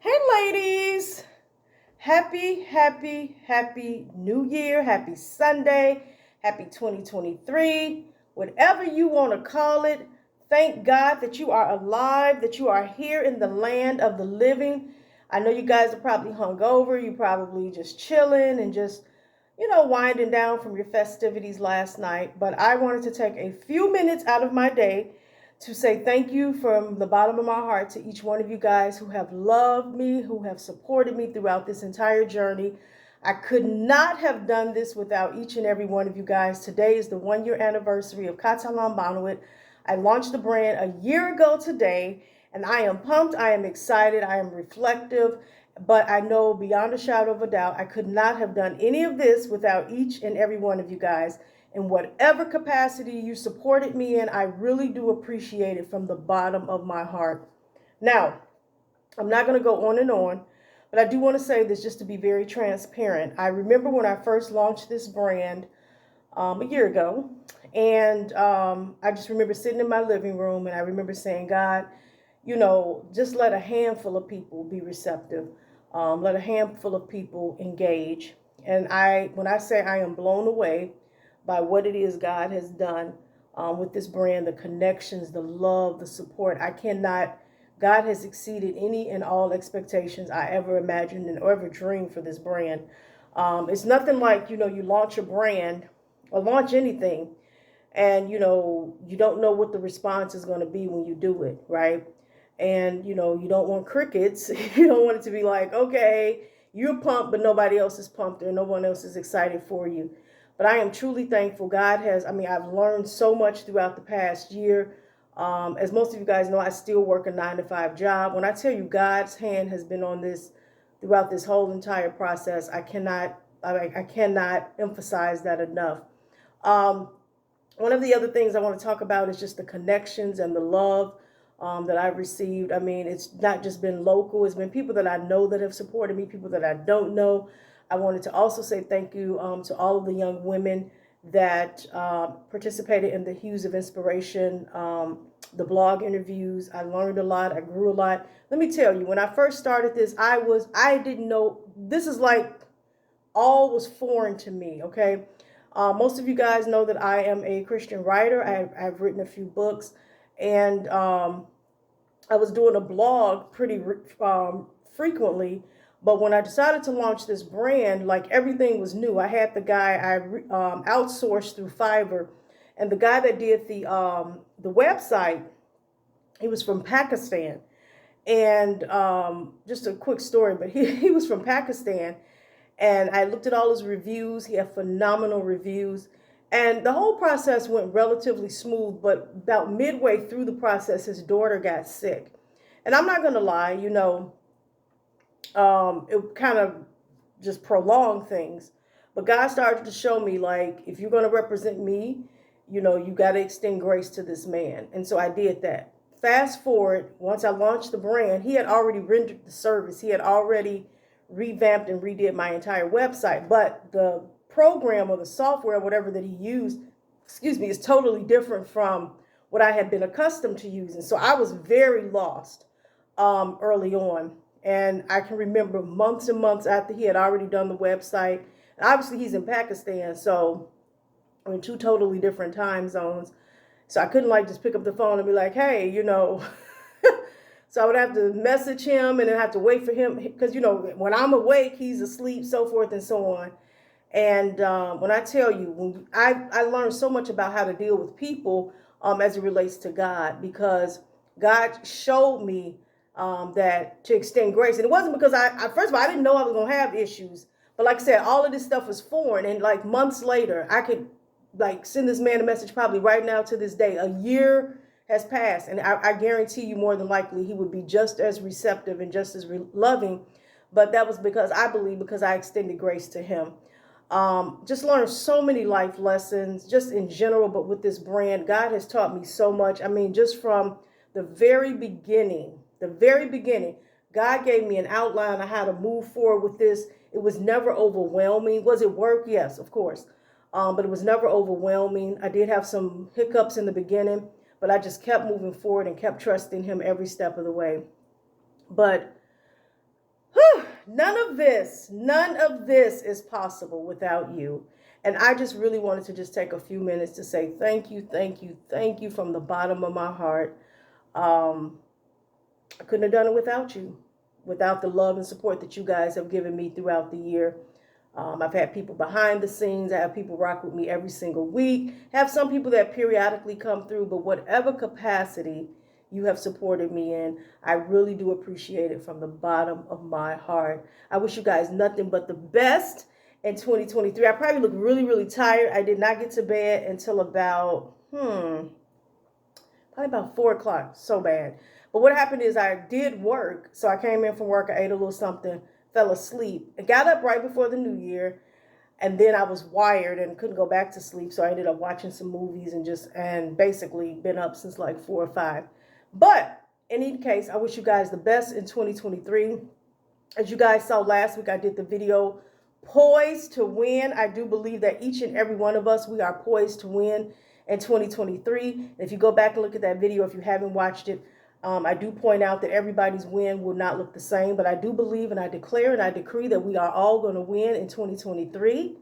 Hey, ladies. Happy New Year. Happy Sunday. Happy 2023. Whatever you want to call it. Thank God that you are alive, that you are here in the land of the living. I know you guys are probably hungover. You probably just chilling and just, winding down from your festivities last night. But I wanted to take a few minutes out of my day to say thank you from the bottom of my heart to each one of you guys who have loved me, who have supported me throughout this entire journey. I could not have done this without each and every one of you guys. Today is the 1 year anniversary of Katalambano. I launched the brand a year ago today, and I am pumped. I am excited. I am reflective. But I know beyond a shadow of a doubt, I could not have done any of this without each and every one of you guys. In whatever capacity you supported me in, I really do appreciate it from the bottom of my heart. Now, I'm not going to go on and on, but I do want to say this just to be very transparent. I remember when I first launched this brand a year ago, and I just remember sitting in my living room, and I remember saying, God, just let a handful of people be receptive. Let a handful of people engage. And when I say I am blown away by what it is God has done with this brand, the connections, the love, the support. God has exceeded any and all expectations I ever imagined and ever dreamed for this brand. It's nothing like, you launch a brand or launch anything and, you don't know what the response is going to be when you do it, right? And, you don't want crickets. You don't want it to be like, okay, you're pumped, but nobody else is pumped or no one else is excited for you. But I am truly thankful. I've learned so much throughout the past year. As most of you guys know, I still work a 9-to-5 job. When I tell you God's hand has been on this throughout this whole entire process, I cannot emphasize that enough. One of the other things I want to talk about is just the connections and the love that I've received. I mean, it's not just been local. It's been people that I know that have supported me, people that I don't know. I wanted to also say thank you to all of the young women that participated in the Hues of Inspiration, the blog interviews. I learned a lot. I grew a lot. Let me tell you, when I first started this, I didn't know, this is like all was foreign to me, okay? Most of you guys know that I am a Christian writer. I've written a few books, and I was doing a blog pretty frequently. But when I decided to launch this brand, like everything was new. I had the guy I outsourced through Fiverr, and the guy that did the website, he was from Pakistan. And just a quick story, but he was from Pakistan, and I looked at all his reviews. He had phenomenal reviews, and the whole process went relatively smooth. But about midway through the process, his daughter got sick, and I'm not gonna lie, it kind of just prolonged things. But God started to show me, like, if you're going to represent me, you got to extend grace to this man. And so I did that. Fast forward, once I launched the brand, he had already rendered the service. He had already revamped and redid my entire website. But the program or the software, whatever that he used, is totally different from what I had been accustomed to using. So I was very lost early on. And I can remember months and months after he had already done the website. And obviously, he's in Pakistan, so we're in two totally different time zones. So I couldn't just pick up the phone and be like, hey, So I would have to message him and then have to wait for him because, when I'm awake, he's asleep, so forth and so on. And when I tell you, I learned so much about how to deal with people as it relates to God, because God showed me that to extend grace. And it wasn't because first of all, I didn't know I was going to have issues. But like I said, all of this stuff was foreign. And like months later, I could send this man a message probably right now to this day. A year has passed. And I guarantee you more than likely he would be just as receptive and just as loving. But that was because I extended grace to him. Just learned so many life lessons just in general. But with this brand, God has taught me so much. I mean, just from the very beginning, God gave me an outline of how to move forward with this. It was never overwhelming. Was it work? Yes, of course. But it was never overwhelming. I did have some hiccups in the beginning, but I just kept moving forward and kept trusting him every step of the way. But none of this is possible without you. And I just really wanted to just take a few minutes to say thank you, thank you, thank you from the bottom of my heart. I couldn't have done it without you, without the love and support that you guys have given me throughout the year. I've had people behind the scenes. I have people rock with me every single week. Have some people that periodically come through, but whatever capacity you have supported me in, I really do appreciate it from the bottom of my heart. I wish you guys nothing but the best in 2023. I probably look really, really tired. I did not get to bed until about, probably about 4 o'clock. So bad. But what happened is I did work. So I came in from work, I ate a little something, fell asleep, and got up right before the new year. And then I was wired and couldn't go back to sleep. So I ended up watching some movies and basically been up since like 4 or 5. But in any case, I wish you guys the best in 2023. As you guys saw last week, I did the video Poised to Win. I do believe that each and every one of us, we are poised to win in 2023. If you go back and look at that video, if you haven't watched it, I do point out that everybody's win will not look the same, but I do believe and I declare and I decree that we are all going to win in 2023.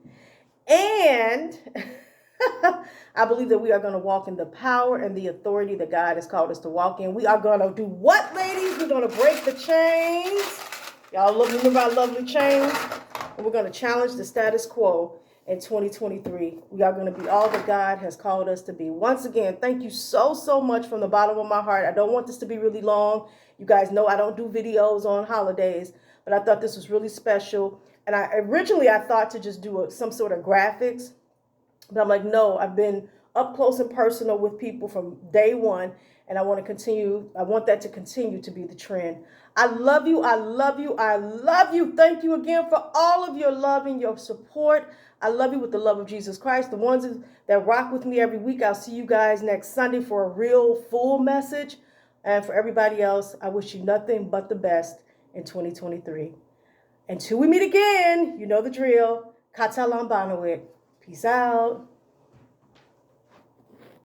And I believe that we are going to walk in the power and the authority that God has called us to walk in. We are going to do what, ladies? We're going to break the chains. Y'all remember our lovely chains? And we're going to challenge the status quo in 2023. We are going to be all that God has called us to be. Once again, thank you so, so much from the bottom of my heart. I don't want this to be really long. You guys know I don't do videos on holidays, but I thought this was really special. And originally I thought to just do some sort of graphics, but I'm like, no, I've been up close and personal with people from day one, and I want to continue. I want that to continue to be the trend. I love you. I love you. I love you. Thank you again for all of your love and your support. I love you with the love of Jesus Christ. The ones that rock with me every week, I'll see you guys next Sunday for a real full message. And for everybody else, I wish you nothing but the best in 2023. Until we meet again, you know the drill. Katalambano it. Peace out.